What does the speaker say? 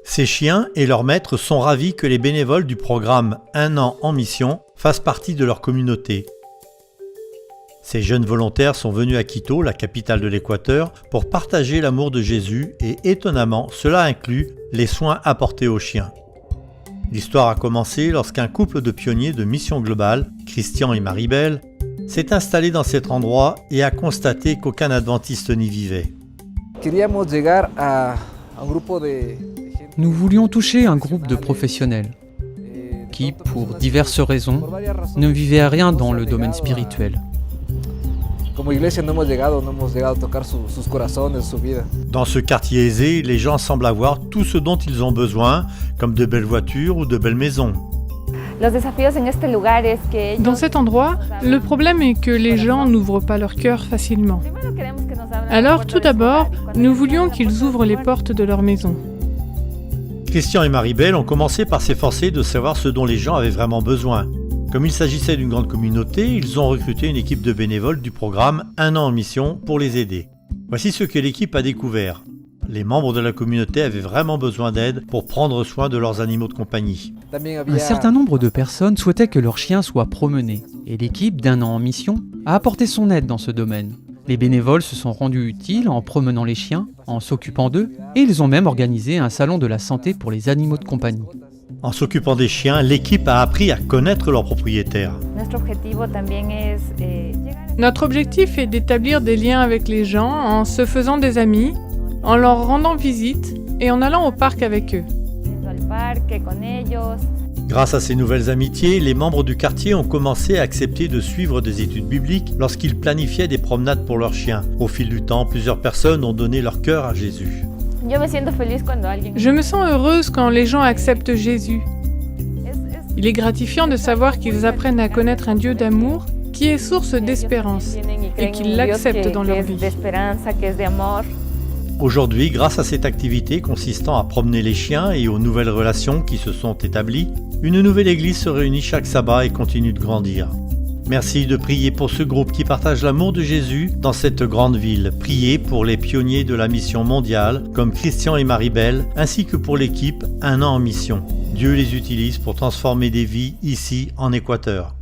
Ces chiens et leurs maîtres sont ravis que les bénévoles du programme Un an en mission fassent partie de leur communauté. Ces jeunes volontaires sont venus à Quito, la capitale de l'Équateur, pour partager l'amour de Jésus et étonnamment, cela inclut les soins apportés aux chiens. L'histoire a commencé lorsqu'un couple de pionniers de Mission Globale, Christian et Maribel, s'est installé dans cet endroit et a constaté qu'aucun adventiste n'y vivait. Nous voulions toucher un groupe de professionnels qui, pour diverses raisons, ne vivaient rien dans le domaine spirituel. Dans ce quartier aisé, les gens semblent avoir tout ce dont ils ont besoin, comme de belles voitures ou de belles maisons. Dans cet endroit, le problème est que les gens n'ouvrent pas leur cœur facilement. Alors, tout d'abord, nous voulions qu'ils ouvrent les portes de leur maison. Christian et Maribel ont commencé par s'efforcer de savoir ce dont les gens avaient vraiment besoin. Comme il s'agissait d'une grande communauté, ils ont recruté une équipe de bénévoles du programme Un an en mission pour les aider. Voici ce que l'équipe a découvert. Les membres de la communauté avaient vraiment besoin d'aide pour prendre soin de leurs animaux de compagnie. Un certain nombre de personnes souhaitaient que leurs chiens soient promenés, et l'équipe d'Un an en mission a apporté son aide dans ce domaine. Les bénévoles se sont rendus utiles en promenant les chiens, en s'occupant d'eux, et ils ont même organisé un salon de la santé pour les animaux de compagnie. En s'occupant des chiens, l'équipe a appris à connaître leurs propriétaires. Notre objectif est d'établir des liens avec les gens en se faisant des amis, en leur rendant visite et en allant au parc avec eux. Grâce à ces nouvelles amitiés, les membres du quartier ont commencé à accepter de suivre des études bibliques lorsqu'ils planifiaient des promenades pour leurs chiens. Au fil du temps, plusieurs personnes ont donné leur cœur à Jésus. Je me sens heureuse quand les gens acceptent Jésus. Il est gratifiant de savoir qu'ils apprennent à connaître un Dieu d'amour qui est source d'espérance et qu'ils l'acceptent dans leur vie. Aujourd'hui, grâce à cette activité consistant à promener les chiens et aux nouvelles relations qui se sont établies, une nouvelle église se réunit chaque sabbat et continue de grandir. Merci de prier pour ce groupe qui partage l'amour de Jésus dans cette grande ville. Priez pour les pionniers de la mission mondiale comme Christian et Maribel, ainsi que pour l'équipe Un an en mission. Dieu les utilise pour transformer des vies ici en Équateur.